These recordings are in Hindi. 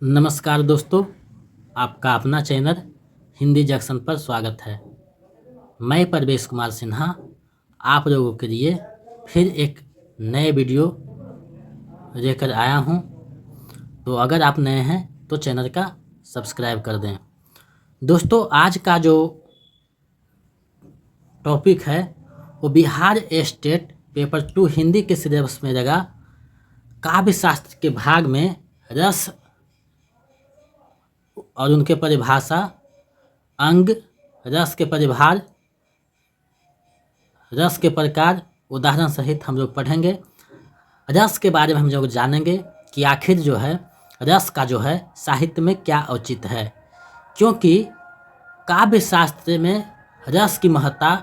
नमस्कार दोस्तों, आपका अपना चैनल हिंदी जंक्शन पर स्वागत है। मैं परवेश कुमार सिन्हा आप लोगों के लिए फिर एक नए वीडियो लेकर आया हूं। तो अगर आप नए हैं तो चैनल का सब्सक्राइब कर दें। दोस्तों, आज का जो टॉपिक है वो बिहार स्टेट पेपर 2 हिंदी के सिलेबस में लगा काव्य शास्त्र के भाग में रस और उनके परिभाषा, अंग, रस के परिभार, रस के प्रकार, उदाहरण सहित हम लोग पढ़ेंगे। रस के बारे में हम लोग जानेंगे कि आखिर जो है रस का जो है साहित्य में क्या औचित्य है, क्योंकि काव्य शास्त्र में रस की महत्ता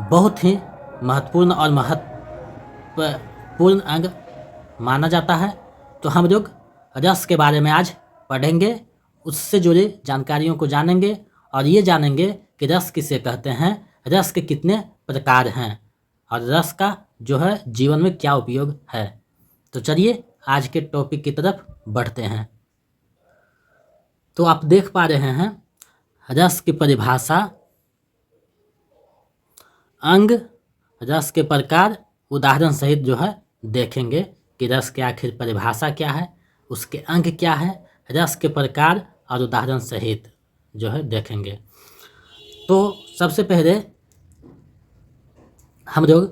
बहुत ही महत्वपूर्ण और महत्वपूर्ण अंग माना जाता है। तो हम लोग रस के बारे में आज पढ़ेंगे, उससे जुड़ी जानकारियों को जानेंगे और ये जानेंगे कि रस किसे कहते हैं, रस के कितने प्रकार हैं और रस का जो है जीवन में क्या उपयोग है। तो चलिए आज के टॉपिक की तरफ बढ़ते हैं। तो आप देख पा रहे हैं रस की परिभाषा, अंग, रस के प्रकार, उदाहरण सहित जो है देखेंगे कि रस की आखिर परिभाषा क्या है, उसके अंग क्या है, रस के प्रकार और उदाहरण सहित जो है देखेंगे। तो सबसे पहले हम लोग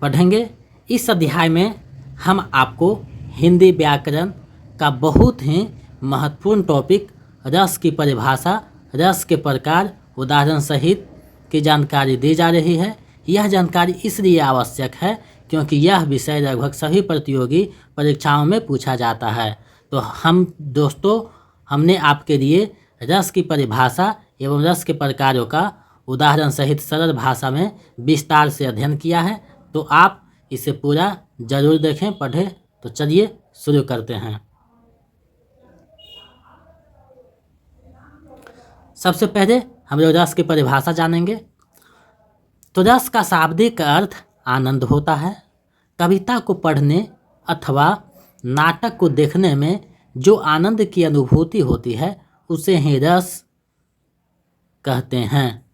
पढ़ेंगे। इस अध्याय में हम आपको हिंदी व्याकरण का बहुत ही महत्वपूर्ण टॉपिक रस की परिभाषा, रस के प्रकार, उदाहरण सहित की जानकारी दी जा रही है। यह जानकारी इसलिए आवश्यक है क्योंकि यह विषय लगभग सभी प्रतियोगी परीक्षाओं में पूछा जाता है। तो हमने आपके लिए रस की परिभाषा एवं रस के प्रकारों का उदाहरण सहित सरल भाषा में विस्तार से अध्ययन किया है। तो आप इसे पूरा जरूर देखें, पढ़ें। तो चलिए शुरू करते हैं। सबसे पहले हम लोग रस की परिभाषा जानेंगे। तो रस का शाब्दिक अर्थ आनंद होता है। कविता को पढ़ने अथवा नाटक को देखने में जो आनंद की अनुभूति होती है उसे ही रस कहते हैं।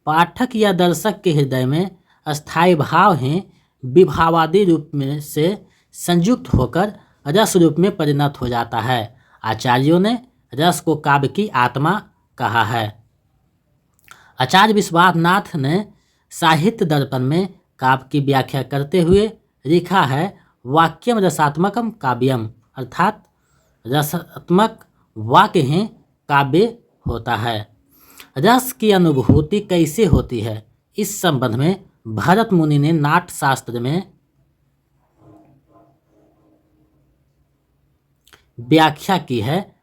पाठक या दर्शक के हृदय में अस्थायी भाव ही विभावादि रूप में से संयुक्त होकर रस रूप में परिणत हो जाता है। आचार्यों ने रस को काव्य की आत्मा कहा है। आचार्य विश्वनाथ ने साहित्य दर्पण में काव्य की व्याख्या करते हुए लिखा है, वाक्यम रसात्मकम काव्यम, अर्थात रसात्मक वाक्य ही काव्य होता है। रस की अनुभूति कैसे होती है, इस संबंध में भरत मुनि ने नाट्य शास्त्र में व्याख्या की है।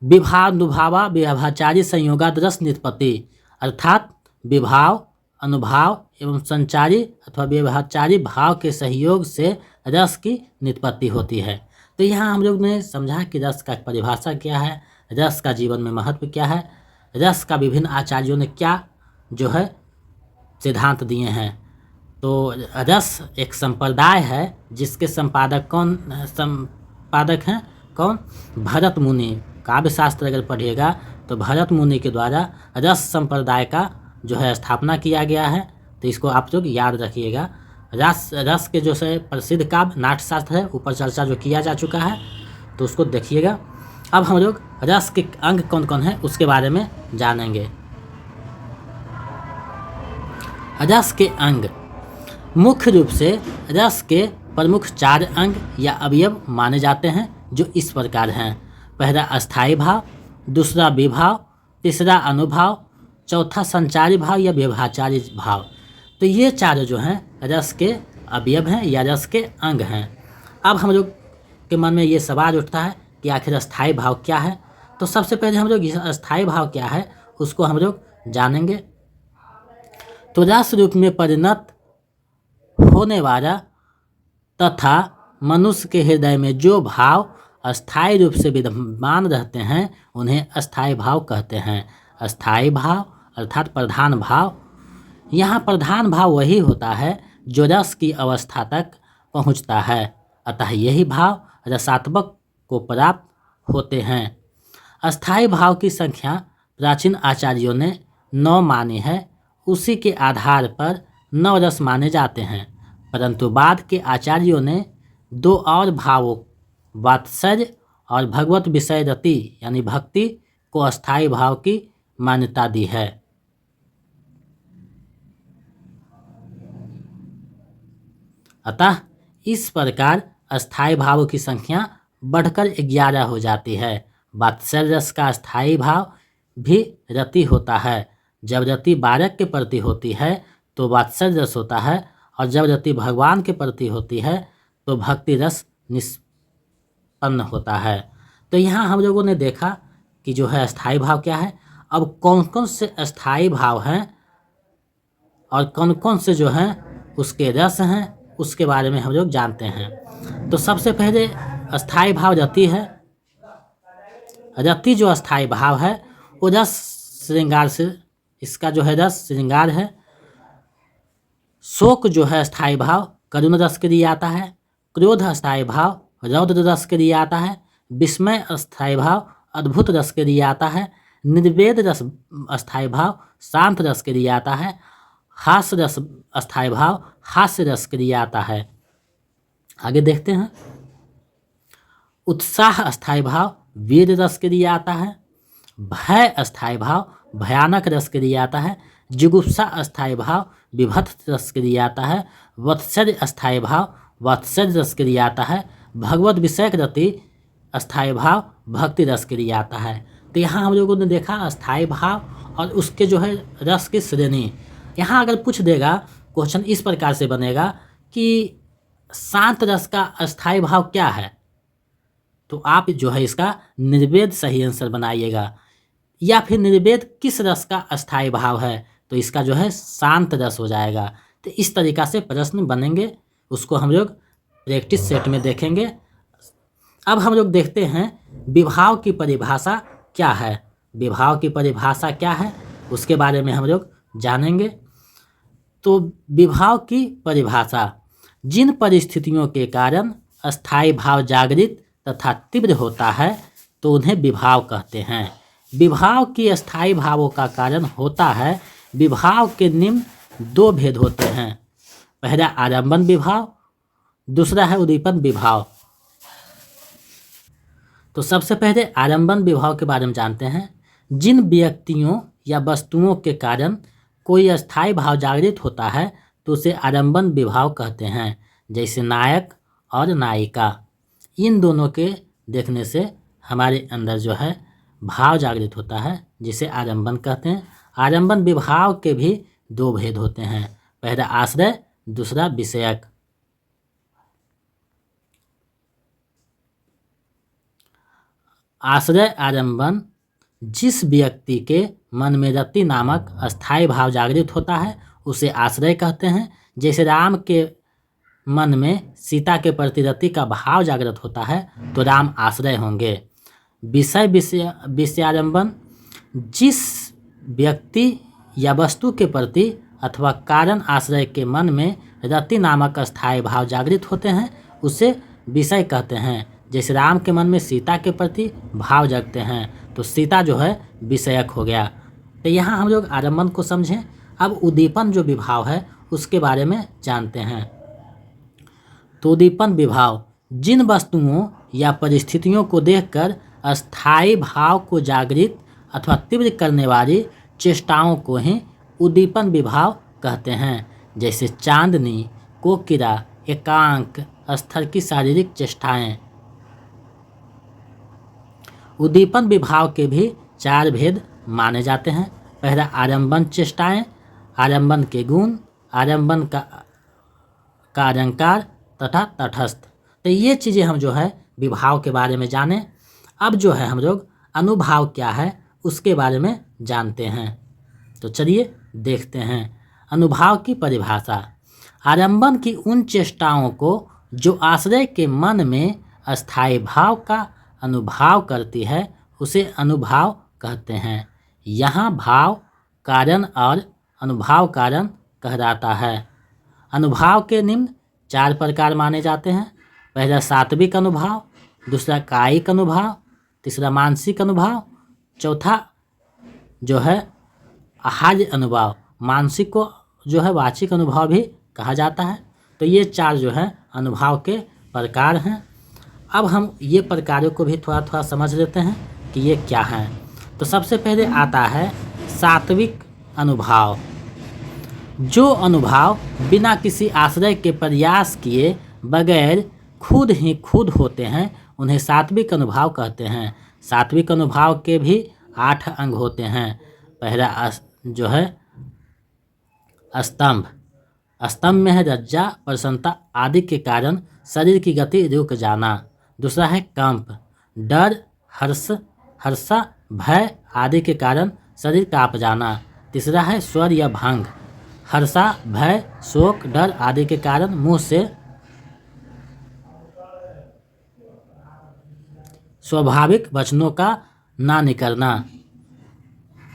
विभावानुभावा व्यवहाचारी संयोगाद रस निष्पत्ति, अर्थात विभाव, अनुभाव एवं संचारी अथवा व्यवहाचारी भाव के सहयोग से रस की निष्पत्ति होती है। तो यहाँ हम लोग ने समझा कि रस का परिभाषा क्या है, रस का जीवन में महत्व क्या है, रस का विभिन्न आचार्यों ने क्या जो है सिद्धांत दिए हैं। तो रस एक संप्रदाय है जिसके संपादक हैं कौन? भरत मुनि। काव्य शास्त्र अगर पढ़िएगा तो भरत मुनि के द्वारा रस संप्रदाय का जो है स्थापना किया गया है। तो इसको आप लोग याद रखिएगा। रस के जो है प्रसिद्ध काव्य नाट्य शास्त्र है, ऊपर चर्चा जो किया जा चुका है, तो उसको देखिएगा। अब हम लोग रस के अंग कौन कौन है उसके बारे में जानेंगे। रस के अंग मुख्य रूप से रस के प्रमुख 4 अंग या अवयव माने जाते हैं, जो इस प्रकार हैं। पहला अस्थायी भाव, दूसरा विभाव, तीसरा अनुभाव, चौथा संचारी भाव या व्यवहाचारी भाव। तो ये 4 जो हैं रस के अवयव हैं या रस के अंग हैं। अब हम लोग के मन में ये सवाल उठता है कि आखिर अस्थायी भाव क्या है। तो सबसे पहले हम लोग अस्थायी भाव क्या है उसको हम लोग जानेंगे। तो रस रूप में परिणत होने वाला तथा मनुष्य के हृदय में जो भाव अस्थायी रूप से विद्यमान रहते हैं उन्हें अस्थायी भाव कहते हैं। अस्थायी भाव अर्थात प्रधान भाव। यहाँ प्रधान भाव वही होता है जो रस की अवस्था तक पहुँचता है, अतः यही भाव रसात्मक को प्राप्त होते हैं। अस्थाई भाव की संख्या प्राचीन आचार्यों ने 9 मानी है। उसी के आधार पर 9 रस माने जाते हैं, परंतु बाद के आचार्यों ने 2 और भावों वात्सल्य और भगवत विषय रति यानी भक्ति को अस्थाई भाव की मान्यता दी है। अतः इस प्रकार अस्थाई भावों की संख्या बढ़कर 11 हो जाती है। वात्सल्य रस का अस्थाई भाव भी रति होता है। जब रति बालक के प्रति होती है तो वात्सल्य रस होता है, और जब रति भगवान के प्रति होती है तो भक्ति रस निष्पन्न होता है। तो यहाँ हम लोगों ने देखा कि जो है अस्थाई भाव क्या है। अब कौन कौन से अस्थाई भाव हैं और कौन कौन से जो हैं उसके रस हैं, उसके बारे में हम लोग जानते हैं। तो सबसे पहले अस्थाई भाव रति है। रति जो अस्थाई भाव है वो रस श्रृंगार से, इसका जो है रस श्रृंगार है। शोक जो है अस्थाई भाव करुण रस के लिए आता है। क्रोध अस्थाई भाव रौद्र रस के लिए आता है। विस्मय अस्थाई भाव अद्भुत रस के लिए आता है। निर्वेद रस अस्थाई भाव शांत रस के लिए आता है। हास्य रस अस्थाई भाव हास्य रस के लिए आता है। आगे देखते हैं। उत्साह अस्थाई भाव वीर रस के लिए आता है। भय अस्थाई भाव भयानक रस के लिए आता है। जुगुप्सा अस्थाई भाव विभत्स रस के लिए आता है। वात्सल्य अस्थाई भाव वात्सल्य रस के लिए आता है। भगवत विषयक रति अस्थाई भाव भक्ति रस के लिए आता है। तो यहाँ हम लोगों ने देखा अस्थाई भाव और उसके जो है रस की श्रेणी। यहाँ अगर पूछ देगा क्वेश्चन इस प्रकार से बनेगा कि शांत रस का अस्थाई भाव क्या है, तो आप जो है इसका निर्वेद सही आंसर बनाइएगा। या फिर निर्वेद किस रस का अस्थाई भाव है, तो इसका जो है शांत रस हो जाएगा। तो इस तरीका से प्रश्न बनेंगे, उसको हम लोग प्रैक्टिस सेट में देखेंगे। अब हम लोग देखते हैं विभाव की परिभाषा क्या है। विभाव की परिभाषा क्या है उसके बारे में हम लोग जानेंगे। तो विभाव की परिभाषा, जिन परिस्थितियों के कारण अस्थाई भाव जागृत तथा तीव्र होता है तो उन्हें विभाव कहते हैं। विभाव की अस्थाई भावों का कारण होता है। विभाव के निम्न 2 भेद होते हैं। पहला आलंबन विभाव, दूसरा है उद्दीपन विभाव। तो सबसे पहले आलंबन विभाव के बारे में जानते हैं। जिन व्यक्तियों या वस्तुओं के कारण कोई अस्थाई भाव जागृत होता है तो उसे आलंबन विभाव कहते हैं। जैसे नायक और नायिका, इन दोनों के देखने से हमारे अंदर जो है भाव जागृत होता है, जिसे आलंबन कहते हैं। आलंबन विभाव के भी 2 भेद होते हैं। पहला आश्रय, दूसरा विषयक। आश्रय आलंबन, जिस व्यक्ति के मन में रति नामक अस्थाई भाव जागृत होता है उसे आश्रय कहते हैं। जैसे राम के मन में सीता के प्रति रति का भाव जागृत होता है तो राम आश्रय होंगे। विषयालंबन, जिस व्यक्ति या वस्तु के प्रति अथवा कारण आश्रय के मन में रति नामक अस्थाई भाव जागृत होते हैं उसे विषय कहते हैं। जैसे राम के मन में सीता के प्रति भाव जगते हैं तो सीता जो है विषयक हो गया। तो यहाँ हम लोग आलंबन को समझें। अब उद्दीपन जो विभाव है उसके बारे में जानते हैं। तो उद्दीपन विभाव, जिन वस्तुओं या परिस्थितियों को देखकर अस्थाई भाव को जागृत अथवा तीव्र करने वाली चेष्टाओं को ही उद्दीपन विभाव कहते हैं। जैसे चांदनी, कोकिला, एकांक स्तर की शारीरिक चेष्टाएं। उद्दीपन विभाव के भी 4 भेद माने जाते हैं। पहला आलंबन चेष्टाएं, आलंबन के गुण, आलंबन का अलंकार तथा तटस्थ। तो ये चीज़ें हम जो है विभाव के बारे में जाने। अब जो है हम लोग अनुभाव क्या है उसके बारे में जानते हैं। तो चलिए देखते हैं अनुभाव की परिभाषा। आलंबन की उन चेष्टाओं को जो आश्रय के मन में अस्थाई भाव का अनुभाव करती है उसे अनुभाव कहते हैं। यहाँ भाव कारण और अनुभाव कारण कहलाता है। अनुभाव के निम्न 4 प्रकार माने जाते हैं। पहला सात्विक अनुभाव, दूसरा कायिक अनुभव, तीसरा मानसिक अनुभव, चौथा जो है आहार्य अनुभव। मानसिक को जो है वाचिक अनुभव भी कहा जाता है। तो ये 4 जो है अनुभव के प्रकार हैं। अब हम ये प्रकारों को भी थोड़ा थोड़ा समझ लेते हैं कि ये क्या हैं। तो सबसे पहले आता है सात्विक अनुभव। जो अनुभव बिना किसी आश्रय के प्रयास किए बगैर खुद ही खुद होते हैं उन्हें सात्विक अनुभव कहते हैं। सात्विक अनुभव के भी 8 अंग होते हैं। पहला जो है स्तंभ। स्तंभ में है लज्जा, प्रसन्नता आदि के कारण शरीर की गति रुक जाना। दूसरा है कंप, डर, हर्षा, भय आदि के कारण शरीर कांप जाना। तीसरा है स्वर या भंग, हर्षा, भय, शोक, डर आदि के कारण मुंह से स्वाभाविक वचनों का ना निकलना।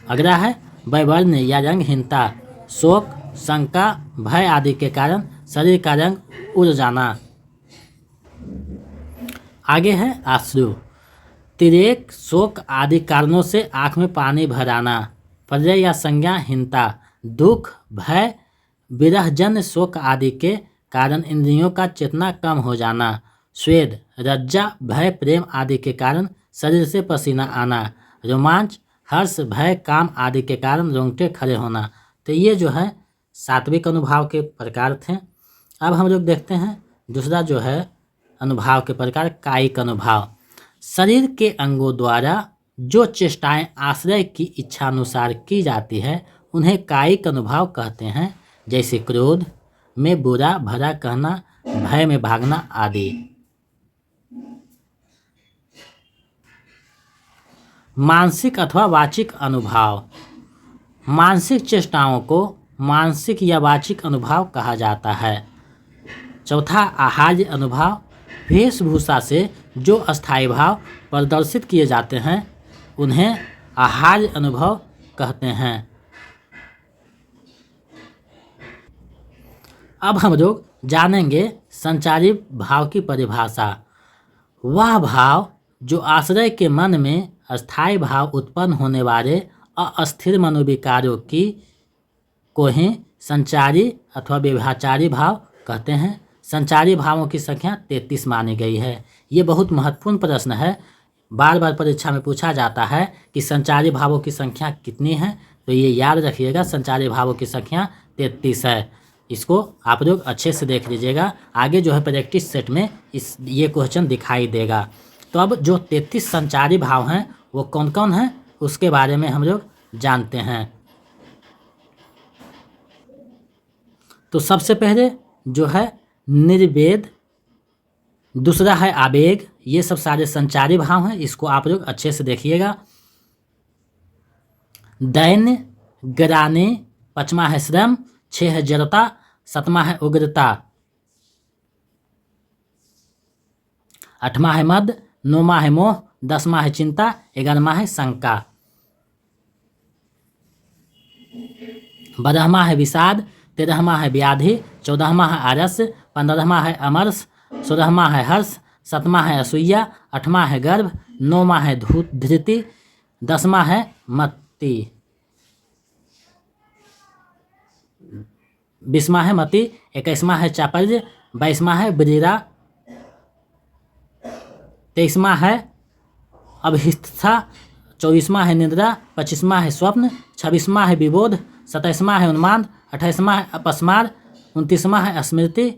अगला है वैवर्ण या रंगहीनता, शोक, शंका, भय आदि के कारण शरीर का रंग उड़ जाना। आगे है आश्रु, तिरेक, शोक आदि कारणों से आँख में पानी भर आना। प्रलय या संज्ञाहीनता, दुख, भय, विरहजन्य शोक आदि के कारण इंद्रियों का चेतना कम हो जाना। स्वेद, लज्जा, भय, प्रेम आदि के कारण शरीर से पसीना आना। रोमांच, हर्ष, भय, काम आदि के कारण रोंगटे खड़े होना। तो ये जो है सात्विक अनुभव के प्रकार थे। अब हम लोग देखते हैं दूसरा जो है अनुभव के प्रकार कायिक अनुभव। शरीर के अंगों द्वारा जो चेष्टाएं आश्रय की इच्छा अनुसार की जाती है उन्हें कायिक अनुभव कहते हैं। जैसे क्रोध में बुरा भला कहना, भय में भागना आदि। मानसिक अथवा वाचिक अनुभव। मानसिक चेष्टाओं को मानसिक या वाचिक अनुभव कहा जाता है। चौथा आहार्य अनुभव। वेशभूषा से जो अस्थायी भाव प्रदर्शित किए जाते हैं उन्हें आहार्य अनुभव कहते हैं। अब हम लोग जानेंगे संचारी भाव की परिभाषा। वह भाव जो आश्रय के मन में अस्थायी भाव उत्पन्न होने वाले अस्थिर मनोविकारों को ही संचारी अथवा व्यभिचारी भाव कहते हैं। संचारी भावों की संख्या 33 मानी गई है। ये बहुत महत्वपूर्ण प्रश्न है, बार बार परीक्षा में पूछा जाता है कि संचारी भावों की संख्या कितनी है। तो ये याद रखिएगा, संचारी भावों की संख्या 33 है। इसको आप लोग अच्छे से देख लीजिएगा, आगे जो है प्रैक्टिस सेट में ये क्वेश्चन दिखाई देगा। तो अब जो 33 संचारी भाव हैं वो कौन कौन हैं उसके बारे में हम लोग जानते हैं। तो सबसे पहले जो है निर्वेद, दूसरा है आवेग। ये सब सारे संचारी भाव हैं, इसको आप लोग अच्छे से देखिएगा। दैन्य, ग्रानि, 5वां है श्रम, 6 है जड़ता, 7वां है उग्रता, 8वां है मद, 9वां है मोह, 10वां है चिंता, 11वां है शंका, 12वां है विषाद, 13वां है व्याधि, 14वां है आलस्य, 15वां है अमरस, 16वां है हर्ष, 7वां है असूया, 8वां है गर्भ, 9वां है धृति, 10वां है मत्ति, 20वां है मति, 21वां है चापल्य, 22वां है बजीरा, 23वां है अभिष्ठा, 24वां है निद्रा, 25वां है स्वप्न, 26वां है विबोध, 27वां है उन्माद, 28वां है अपस्मार, 29वां है स्मृति,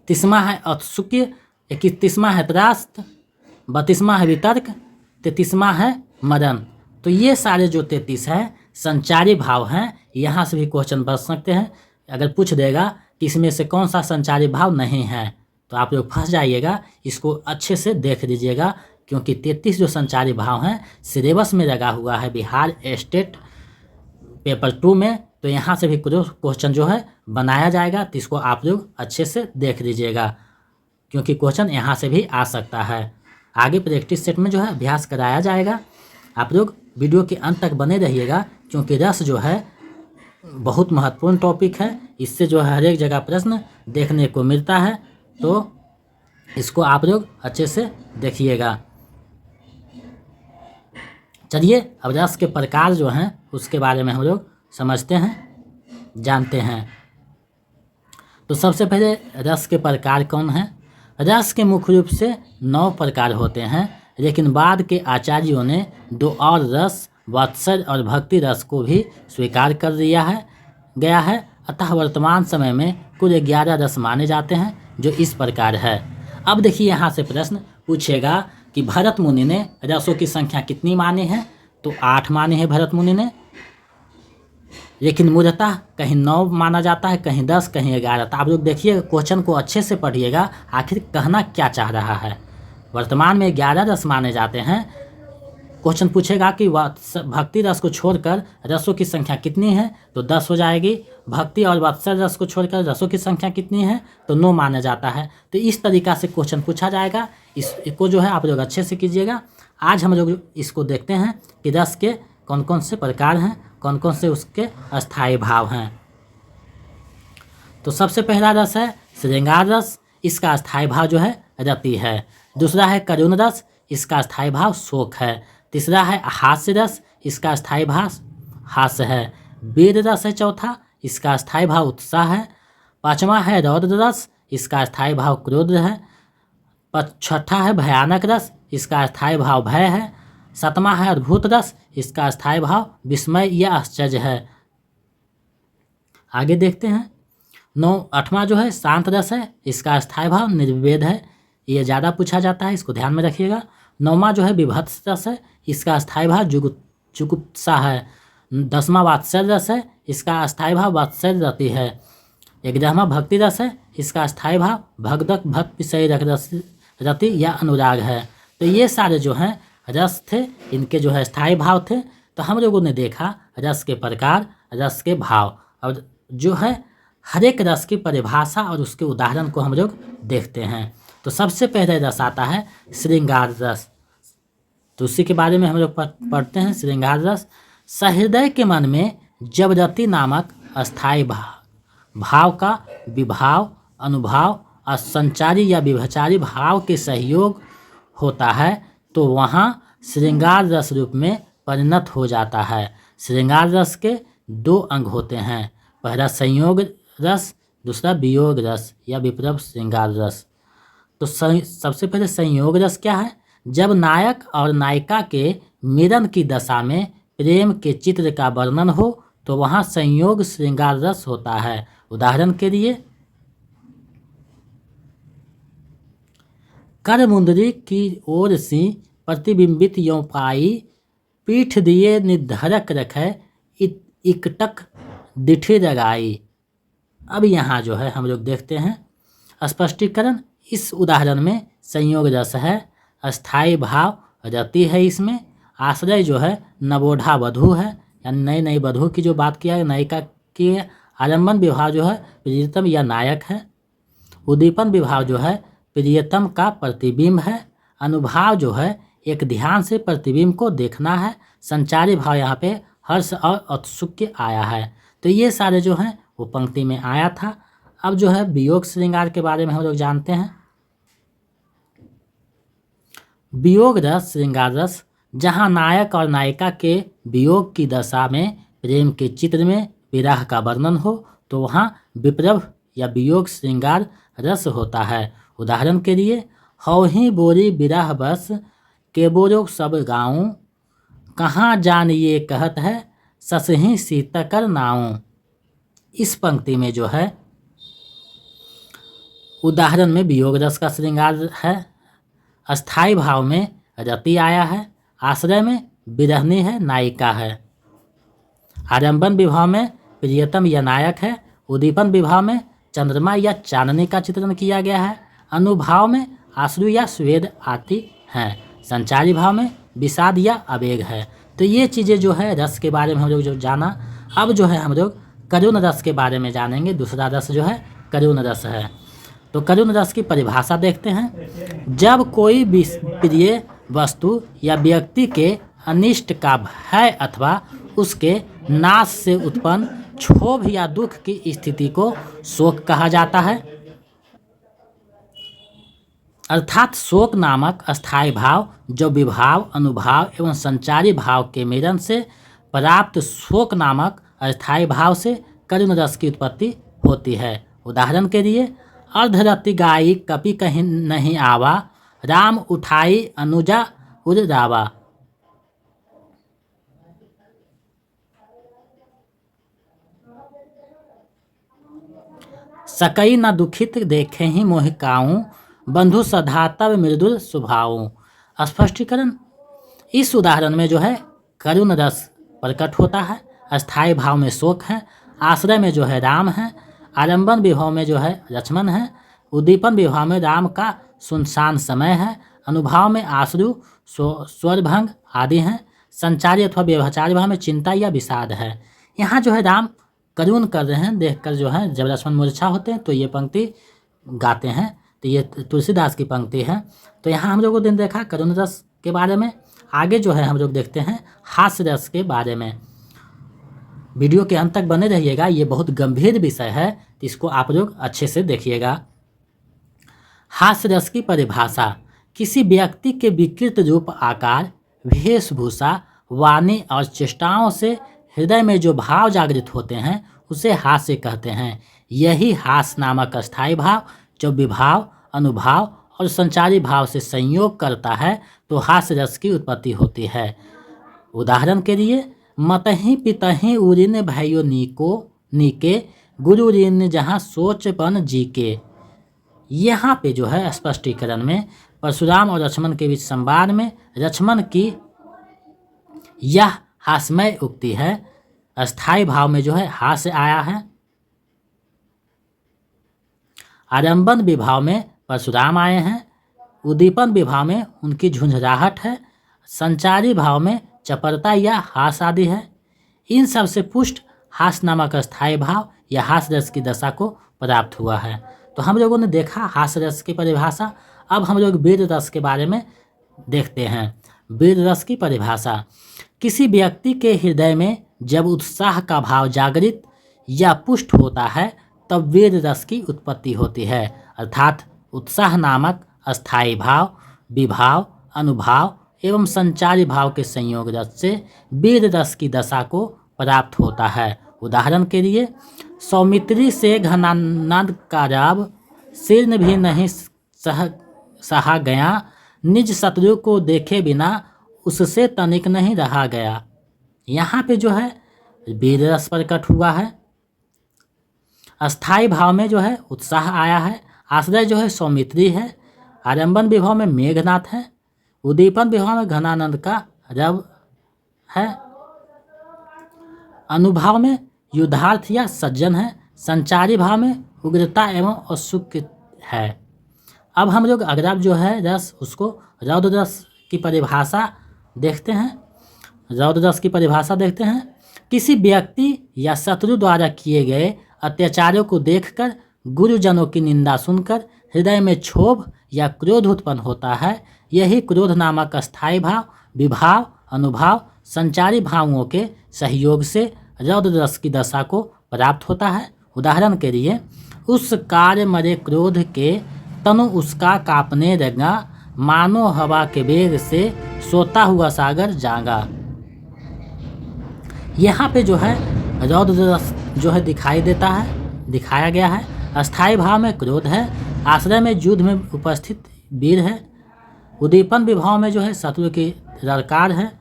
30वां है औत्सुक्य, 31वां है त्रास्त, 32वां है वितर्क, 33वां है मदन। तो ये सारे जो 33 हैं संचारी भाव हैं। यहाँ से भी क्वेश्चन बच सकते हैं। अगर पूछ देगा कि इसमें से कौन सा संचारी भाव नहीं है तो आप लोग फंस जाइएगा। इसको अच्छे से देख लीजिएगा, क्योंकि 33 जो संचारी भाव हैं सिलेबस में लगा हुआ है बिहार स्टेट पेपर 2 में। तो यहाँ से भी क्वेश्चन जो है बनाया जाएगा, तो इसको आप लोग अच्छे से देख लीजिएगा, क्योंकि क्वेश्चन यहाँ से भी आ सकता है। आगे प्रैक्टिस सेट में जो है अभ्यास कराया जाएगा। आप लोग वीडियो के अंत तक बने रहिएगा, क्योंकि रस जो है बहुत महत्वपूर्ण टॉपिक है, इससे जो है हर एक जगह प्रश्न देखने को मिलता है, तो इसको आप लोग अच्छे से देखिएगा। चलिए अब रस के प्रकार जो हैं उसके बारे में हम लोग समझते हैं, जानते हैं। तो सबसे पहले रस के प्रकार कौन हैं? रस के मुख्य रूप से 9 प्रकार होते हैं, लेकिन बाद के आचार्यों ने 2 और रस, वात्सल्य और भक्ति रस को भी स्वीकार कर दिया गया है। अतः वर्तमान समय में कुल 11 रस माने जाते हैं, जो इस प्रकार है। अब देखिए यहाँ से प्रश्न पूछेगा कि भरत मुनि ने रसों की संख्या कितनी मानी है? तो 8 मानी है भरत मुनि ने, लेकिन मूलतः कहीं 9 माना जाता है, कहीं 10, कहीं 11। तो आप लोग देखिए, क्वेश्चन को अच्छे से पढ़िएगा, आखिर कहना क्या चाह रहा है। वर्तमान में 11 रस माने जाते हैं। क्वेश्चन पूछेगा कि भक्ति रस को छोड़कर रसों की संख्या कितनी है? तो 10 हो जाएगी। भक्ति और वात्सल्य रस को छोड़कर रसों की संख्या कितनी है? तो 9 माना जाता है। तो इस तरीक़ा से क्वेश्चन पूछा जाएगा। इसको जो है आप लोग अच्छे से कीजिएगा। आज हम लोग इसको देखते हैं कि रस के कौन कौन से प्रकार हैं, कौन कौन से उसके अस्थायी भाव हैं। तो सबसे पहला रस है श्रृंगार रस। इसका अस्थायी भाव जो है रति है। दूसरा है करुण रस। इसका अस्थायी भाव शोक है। तीसरा है हास्य रस। इसका अस्थायी भाव हास्य है। वीर रस है चौथा। इसका अस्थायी भाव उत्साह है। पांचवा है रौद्र रस। इसका अस्थायी भाव क्रोध है। छठा है भयानक रस। इसका अस्थायी भाव भय है। सातवां है अद्भुत रस। इसका अस्थायी भाव विस्मय या आश्चर्य है। आगे देखते हैं। 8वां जो है शांत रस है। इसका अस्थायी भाव निर्विभेद है। ये ज़्यादा पूछा जाता है, इसको ध्यान में रखिएगा। 9वां जो है विभत्स रस है। इसका अस्थायी भाव जुगुप्सा है। 10वां वात्सल्य रस है। इसका अस्थायी भाव वात्सल्य रति है। 11वां भक्ति रस है। इसका अस्थायी भाव भगदक भक्त विषय रति या अनुराग है। तो ये सारे जो हैं रस थे, इनके जो है स्थायी भाव थे। तो हम लोगों ने देखा रस के प्रकार, रस के भाव, और जो है हर एक रस की परिभाषा और उसके उदाहरण को हम लोग देखते हैं। तो सबसे पहले रस आता है श्रृंगार रस। तो उसी के बारे में हम लोग पढ़ते हैं। श्रृंगार रस सहृदय के मन में जब रति नामक अस्थायी भाव का विभाव, अनुभाव और संचारी या विभचारी भाव के सहयोग होता है, तो वहाँ श्रृंगार रस रूप में परिणत हो जाता है। श्रृंगार रस के 2 अंग होते हैं। पहला संयोग रस, दूसरा वियोग रस या विप्लव श्रृंगार रस। तो सबसे पहले संयोग रस क्या है? जब नायक और नायिका के मिलन की दशा में प्रेम के चित्र का वर्णन हो, तो वहाँ संयोग श्रृंगार रस होता है। उदाहरण के लिए, कर मुंदरी की ओर सी प्रतिबिंबित यों पाई, पीठ दिए निधरक रखे इकटक दिठी लगाई। अब यहाँ जो है हम लोग देखते हैं स्पष्टीकरण। इस उदाहरण में संयोग रस है, अस्थायी भाव रति है। इसमें आश्रय जो है नवोढ़ा वधू है, यानी नई नई वधू की जो बात किया है। नायिका की आलम्बन विभाव जो है प्रियतम या नायक है। उद्दीपन विभाव जो है प्रियतम का प्रतिबिंब है। अनुभाव जो है एक ध्यान से प्रतिबिंब को देखना है। संचारी भाव यहाँ पे हर्ष और औत्सुक्य आया है। तो ये सारे जो हैं वो पंक्ति में आया था। अब जो है वियोग श्रृंगार के बारे में हम लोग जानते हैं। वियोग रस श्रृंगार रस, जहाँ नायक और नायिका के वियोग की दशा में प्रेम के चित्र में विरह का वर्णन हो, तो वहाँ विप्लव या वियोग श्रृंगार रस होता है। उदाहरण के लिए, हौही बोरी विरह बस के बोरो सब गाऊं, कहाँ जान ये कहत है ससही सीतकर नाऊं। इस पंक्ति में जो है उदाहरण में वियोग रस का श्रृंगार है। अस्थायी भाव में रति आया है। आश्रय में विरहनी है, नायिका है। आलम्बन विभाव में प्रियतम या नायक है। उद्दीपन विभाव में चंद्रमा या चांदनी का चित्रण किया गया है। अनुभाव में आश्रु या स्वेद आती हैं। संचारी भाव में विषाद या आवेग है। तो ये चीज़ें जो है रस के बारे में हम लोग जो जाना। अब जो है हम लोग करुण रस के बारे में जानेंगे। दूसरा रस जो है करुण रस है। तो करुण रस की परिभाषा देखते हैं। जब कोई प्रिय वस्तु या व्यक्ति के अनिष्ट का भय अथवा उसके नाश से उत्पन्न क्षोभ या दुख की स्थिति को शोक कहा जाता है। अर्थात शोक नामक अस्थायी भाव जो विभाव, अनुभाव एवं संचारी भाव के मिलन से प्राप्त शोक नामक अस्थायी भाव से करुण रस की उत्पत्ति होती है। उदाहरण के लिए, अर्धरति गाई कपि कहीं नहीं आवा, राम उठाई अनुजा उर रावा। सकई न दुखित देखे ही मोहिकाऊं, बंधु सधा तब मृदुल स्वभाव। स्पष्टीकरण, इस उदाहरण में जो है करुण रस प्रकट होता है, अस्थायी भाव में शोक है, आश्रय में जो है राम है, आलंबन विभाव में जो है लक्ष्मण है, उद्दीपन विभाव में राम का सुनसान समय है, अनुभाव में आश्रु, स्वरभंग आदि हैं, संचारी अथवा व्यवचारी भाव में चिंता या विषाद है। यहाँ जो है राम करुण कर रहे हैं, देखकर जो है जब लक्ष्मण मूर्छा होते हैं तो ये पंक्ति गाते हैं। तो ये तुलसीदास की पंक्ति है। तो यहाँ हम लोगों ने देखा करुण रस के बारे में। आगे जो है हम लोग देखते हैं हास्य रस के बारे में। वीडियो के अंत तक बने रहिएगा, ये बहुत गंभीर विषय है, तो इसको आप लोग अच्छे से देखिएगा। हास्य रस की परिभाषा, किसी व्यक्ति के विकृत रूप, आकार, वेशभूषा, वाणी और चेष्टाओं से हृदय में जो भाव जागृत होते हैं उसे हास्य कहते हैं। यही हास्य नामक अस्थायी भाव जो विभाव, अनुभाव और संचारी भाव से संयोग करता है तो हास्य रस की उत्पत्ति होती है। उदाहरण के लिए, मतहि पितहि उरिन भयो नीको नीके, गुरु ऋण जहाँ सोचपन जी के। यहाँ पे जो है स्पष्टीकरण में परशुराम और लक्ष्मण के बीच संवाद में लक्ष्मण की यह हास्यमय उक्ति है। अस्थायी भाव में जो है हास्य आया है, आलंबन विभाव में परशुराम आए हैं, उद्दीपन विभाव में उनकी झुंझलाहट है, संचारी भाव में चपलता या हास आदि है। इन सब से पुष्ट हास नामक अस्थायी भाव या हास रस की दशा को प्राप्त हुआ है। तो हम लोगों ने देखा हास रस की परिभाषा। अब हम लोग वीर रस के बारे में देखते हैं। वीर रस की परिभाषा, किसी व्यक्ति के हृदय में जब उत्साह का भाव जागृत या पुष्ट होता है तब वीर रस की उत्पत्ति होती है। अर्थात उत्साह नामक अस्थायी भाव, विभाव, अनुभाव एवं संचारी भाव के संयोग रस से वीर रस की दशा को प्राप्त होता है। उदाहरण के लिए, सौमित्री से घनानंद का राव, शीर्ण भी नहीं सहा गया, निज शत्रु को देखे बिना उससे तनिक नहीं रहा गया। यहाँ पे जो है वीर रस प्रकट हुआ है। अस्थायी भाव में जो है उत्साह आया है, आश्रय जो है सौमित्री है, आलंबन विभाव में मेघनाथ है, उद्दीपन विभाव में घनानंद का रव है, अनुभाव में युद्धार्थ या सज्जन है, संचारी भाव में उग्रता एवं असुख है। अब हम लोग अगला जो है रस उसको रौद्र रस की परिभाषा देखते हैं। रौद्र रस की परिभाषा देखते हैं, किसी व्यक्ति या शत्रु द्वारा किए गए अत्याचारों को देखकर, गुरुजनों की निंदा सुनकर हृदय में क्षोभ या क्रोध उत्पन्न होता है। यही क्रोध नामक अस्थायी भाव, विभाव, अनुभाव, संचारी भावों के सहयोग से रौद्र रस की दशा को प्राप्त होता है। उदाहरण के लिए, उस कार्य मरे क्रोध के, तनु उसका कांपने लगा, मानो हवा के वेग से सोता हुआ सागर जागा। यहाँ पे जो है रौद्र रस जो है दिखाया गया है। अस्थायी भाव में क्रोध है, आश्रय में युद्ध में उपस्थित वीर है, उद्दीपन विभाव में जो है शत्रु की ललकार है,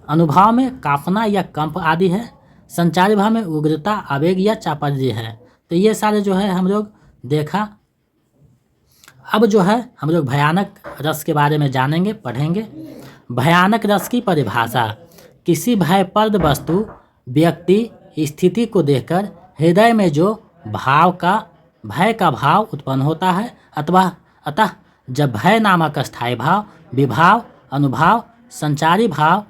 अनुभाव में कांपना या कंप आदि है, संचारी भाव में उग्रता, आवेग या चापल्य है। तो ये सारे जो है हम लोग देखा। अब जो है हम लोग भयानक रस के बारे में जानेंगे, पढ़ेंगे। भयानक रस की परिभाषा, किसी भयप्रद वस्तु, व्यक्ति, स्थिति को देखकर हृदय में जो भय का भाव उत्पन्न होता है, अतः जब भय नामक अस्थायी भाव, विभाव, अनुभाव, संचारी भाव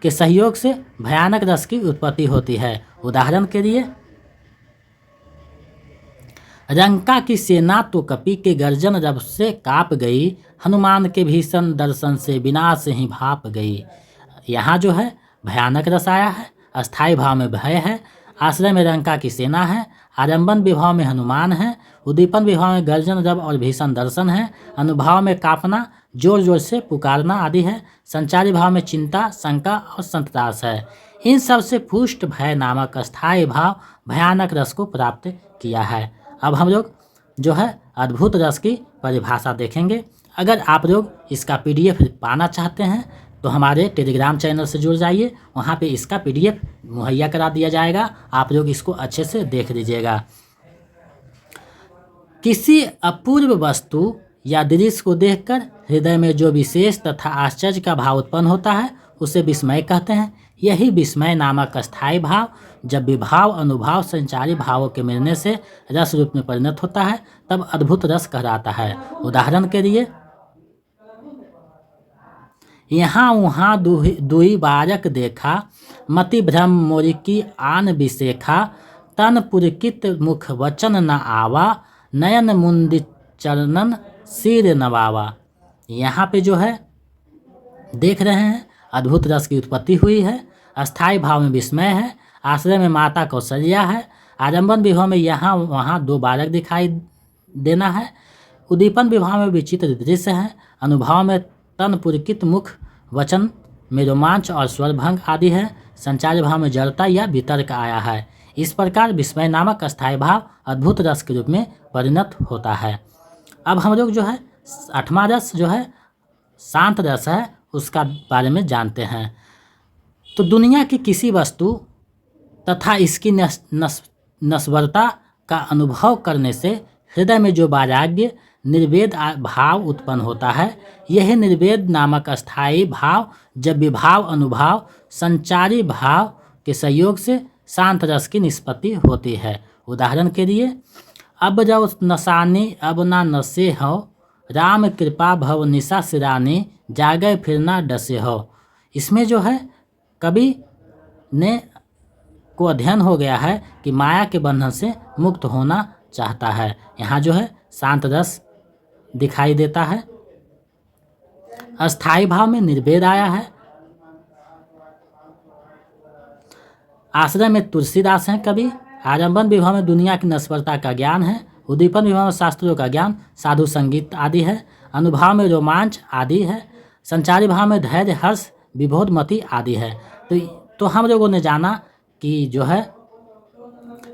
के सहयोग से भयानक रस की उत्पत्ति होती है। उदाहरण के लिए, लंका की सेना तो कपि के गर्जन रब से काँप गई, हनुमान के भीषण दर्शन से विनाश ही भाप गई। यहाँ जो है भयानक रस आया है, अस्थाई भाव में भय है, आश्रय में लंका की सेना है, आलंबन विभाव में हनुमान है, उद्दीपन विभाव में गर्जन रब और भीषण दर्शन है, अनुभाव में कांपना, जोर जोर से पुकारना आदि है, संचारी भाव में चिंता, शंका और संतरास है। इन सब से पुष्ट भय नामक अस्थाई भाव भयानक रस को प्राप्त किया है। अब हम लोग जो है अद्भुत रस की परिभाषा देखेंगे। अगर आप लोग इसका PDF पाना चाहते हैं तो हमारे टेलीग्राम चैनल से जुड़ जाइए, वहाँ पे इसका PDF मुहैया करा दिया जाएगा, आप लोग इसको अच्छे से देख लीजिएगा। किसी अपूर्व वस्तु या दृश्य को देखकर हृदय में जो विशेष तथा आश्चर्य का भाव उत्पन्न होता है उसे विस्मय कहते हैं। यही विस्मय नामक अस्थाई भाव जब विभाव अनुभाव संचारी भावों के मिलने से रस रूप में परिणत होता है तब अद्भुत रस कहलाता है। उदाहरण के लिए, यहाँ वहाँ दुई बारक देखा, मति भ्रम मोरिकी आन विशेखा, तन पुरकित मुख वचन न आवा, नयन मुंदित चरणन सिर नवावा। यहाँ पे जो है देख रहे हैं अद्भुत रस की उत्पत्ति हुई है। अस्थाई भाव में विस्मय है, आश्रय में माता कौशल्या है, आलंबन विभाव में यहाँ वहाँ दो बालक दिखाई देना है, उद्दीपन विभाव में विचित्र दृश्य है, अनुभाव में तन पुरकित मुख वचन में रोमांच और स्वरभंग आदि है, संचार भाव में जड़ता या वितर्क आया है। इस प्रकार विस्मय नामक अस्थाई भाव अद्भुत रस के रूप में परिणत होता है। अब हम लोग जो है 8वां रस जो है शांत रस है उसका बारे में जानते हैं। तो दुनिया की किसी वस्तु तथा इसकी नश्वरता का अनुभव करने से हृदय में जो वैराग्य निर्वेद भाव उत्पन्न होता है, यही निर्वेद नामक अस्थाई भाव जब विभाव अनुभाव संचारी भाव के सहयोग से शांत रस की निष्पत्ति होती है। उदाहरण के लिए, अब जब नसानी अब ना नशे हो, राम कृपा भव निशा सिरानी, जागे फिर ना डसे हो। इसमें जो है कवि ने को अध्ययन हो गया है कि माया के बंधन से मुक्त होना चाहता है। यहाँ जो है शांत रस दिखाई देता है। अस्थाई भाव में निर्वेद आया है। आश्रय में तुलसीदास हैं कवि, आलंबन विभाव में दुनिया की नश्वरता का ज्ञान है, उद्दीपन विभाव में शास्त्रों का ज्ञान, साधु संगीत आदि है, अनुभाव में रोमांच आदि है, संचारी भाव में धैर्य हर्ष विबोधमति आदि है। तो हम लोगों ने जाना कि जो है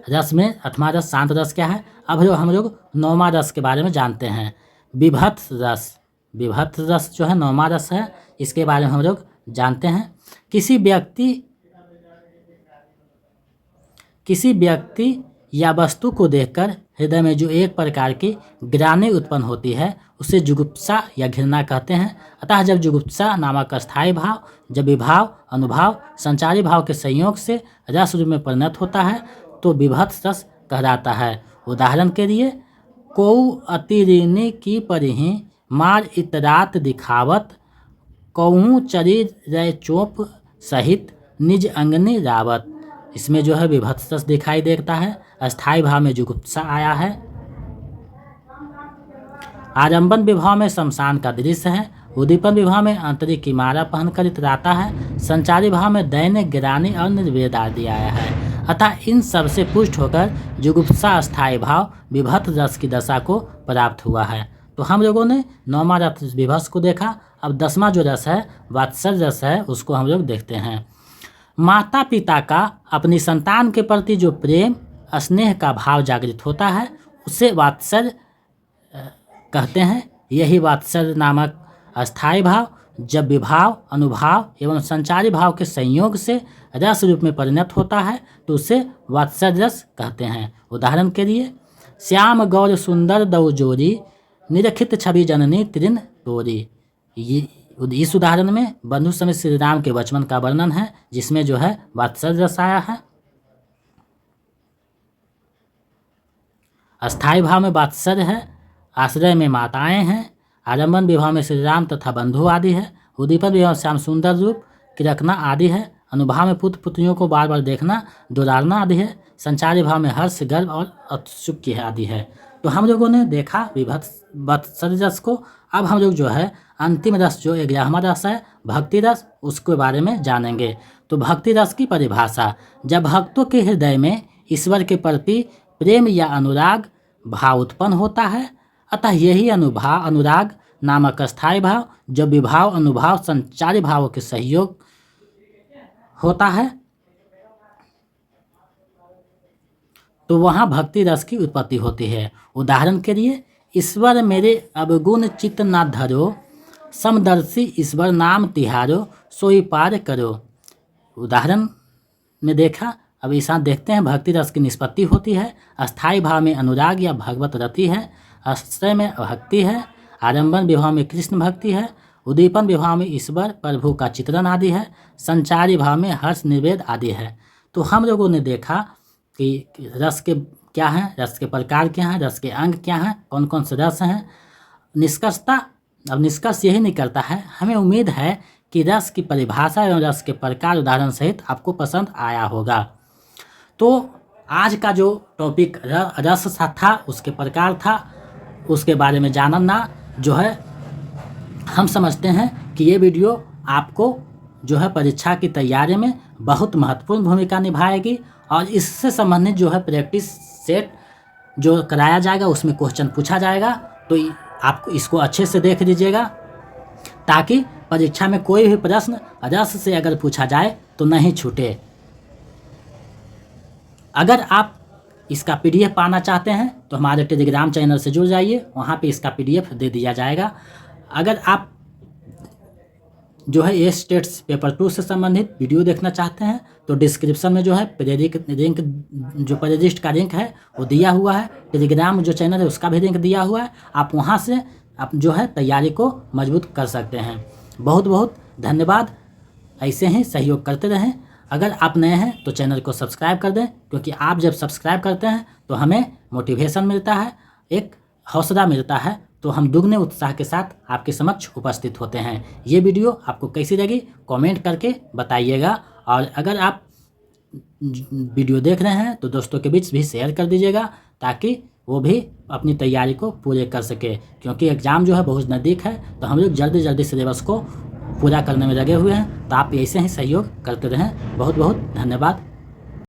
रस में 8वां रस शांत रस क्या है। अब हम लोग 9वां रस के बारे में जानते हैं, विभत्स रस। विभत्स रस जो है 9वां रस है, इसके बारे में हम लोग जानते हैं। किसी व्यक्ति या वस्तु को देखकर हृदय में जो एक प्रकार की ग्लानि उत्पन्न होती है उसे जुगुप्सा या घृणा कहते हैं। अतः जब जुगुप्सा नामक अस्थाई भाव जब विभाव अनुभाव संचारी भाव के संयोग से रस रूप में परिणत होता है तो विभत्स रस कहलाता है। उदाहरण के लिए, कोउ अतिरिनी की परिही मार इतरात दिखावत, कौहू चरी रय चोप सहित निज अंगनी रावत। इसमें जो है विभत्स रस दिखाई देता है। अस्थाई भाव में जुगुप्सा आया है। आलंबन विभाव में शमशान का दृश्य है, उद्दीपन विभाव में आंतरिक की माला पहनकर इतराता है, संचारी भाव में दैन्य ग्लानि और निर्वेद आदि आया है। अतः इन सब से पुष्ट होकर जुगुप्सा अस्थाई भाव विभत्स रस की दशा को प्राप्त हुआ है। तो हम लोगों ने 9वां रस विभत्स को देखा। अब 10वां जो रस है वात्सल्य रस है, उसको हम लोग देखते हैं। माता पिता का अपनी संतान के प्रति जो प्रेम स्नेह का भाव जागृत होता है उसे वात्सल्य कहते हैं। यही वात्सल्य नामक अस्थाई भाव जब विभाव अनुभाव एवं संचारी भाव के संयोग से रस रूप में परिणत होता है तो उसे वात्सल्य रस कहते हैं। उदाहरण के लिए, श्याम गौर सुंदर दौ जोरी, निरखित छवि जननी तृण तोरी। इस उदाहरण में बंधु समेत श्री राम के बचपन का वर्णन है, जिसमें जो है वात्सल्य रस आया है। अस्थाई भाव में वात्सल्य है, आश्रय में माताएं हैं, आलंबन विभाव में श्री राम तथा बंधु आदि है, उद्दीपन विभाव में श्याम सुंदर रूप की रखना आदि है, अनुभाव में पुत्र पुत्रियों को बार बार देखना, दुलारना आदि है। संचारी भाव में हर्ष, गर्व और औत्सुक्य आदि है। तो हम लोगों ने देखा विभत्सरी रस को। अब हम लोग जो है अंतिम रस जो 11वां रस है भक्ति रस, उसके बारे में जानेंगे। तो भक्ति रस की परिभाषा, जब भक्तों के हृदय में ईश्वर के प्रति प्रेम या अनुराग भाव उत्पन्न होता है, अतः यही अनुराग नामक स्थायी भाव, जब विभाव अनुभाव संचारी भावों के सहयोग होता है, तो वहाँ भक्ति रस की उत्पत्ति होती है। उदाहरण के लिए, ईश्वर मेरे अवगुण चित्त ना धरो, समदर्शी ईश्वर नाम तिहारो, सोई पार करो। उदाहरण में देखा। अब इस साथ देखते हैं भक्ति रस की निष्पत्ति होती है। अस्थायी भाव में अनुराग या भगवत रति है, आश्रय में भक्ति है, आरंभन विभाव में कृष्ण भक्ति है, उद्दीपन विभाव में ईश्वर प्रभु का चित्रण आदि है, संचारी भाव में हर्ष निर्वेद आदि है। तो हम लोगों ने देखा कि रस के क्या हैं, रस के प्रकार क्या हैं, रस के अंग क्या हैं, कौन कौन से रस हैं। अब निष्कर्ष यही निकलता है, हमें उम्मीद है कि रस की परिभाषा एवं रस के प्रकार उदाहरण सहित आपको पसंद आया होगा। तो आज का जो टॉपिक रस सा था, उसके प्रकार था, उसके बारे में जानना जो है, हम समझते हैं कि ये वीडियो आपको जो है परीक्षा की तैयारी में बहुत महत्वपूर्ण भूमिका निभाएगी। और इससे संबंधित जो है प्रैक्टिस सेट जो कराया जाएगा, उसमें क्वेश्चन पूछा जाएगा। तो आपको इसको अच्छे से देख लीजिएगा, ताकि परीक्षा में कोई भी प्रश्न रस से अगर पूछा जाए तो नहीं छूटे। अगर आप इसका PDF पाना चाहते हैं तो हमारे टेलीग्राम चैनल से जुड़ जाइए, वहाँ पे इसका PDF दे दिया जाएगा। अगर आप जो है ये स्टेट्स पेपर 2 से संबंधित वीडियो देखना चाहते हैं तो डिस्क्रिप्शन में जो है प्लेलिस्ट का लिंक है वो दिया हुआ है। टेलीग्राम जो चैनल है उसका भी लिंक दिया हुआ है, आप वहाँ से आप जो है तैयारी को मजबूत कर सकते हैं। बहुत बहुत धन्यवाद, ऐसे ही सहयोग करते रहें। अगर आप नए हैं तो चैनल को सब्सक्राइब कर दें, क्योंकि आप जब सब्सक्राइब करते हैं तो हमें मोटिवेशन मिलता है, एक हौसला मिलता है, तो हम दुगने उत्साह के साथ आपके समक्ष उपस्थित होते हैं। ये वीडियो आपको कैसी लगी कमेंट करके बताइएगा, और अगर आप वीडियो देख रहे हैं तो दोस्तों के बीच भी शेयर कर दीजिएगा, ताकि वो भी अपनी तैयारी को पूरे कर सके, क्योंकि एग्ज़ाम जो है बहुत नज़दीक है। तो हम लोग जल्दी सिलेबस को पूरा करने में लगे हुए हैं। तो आप ऐसे ही सहयोग करते रहें। बहुत बहुत धन्यवाद।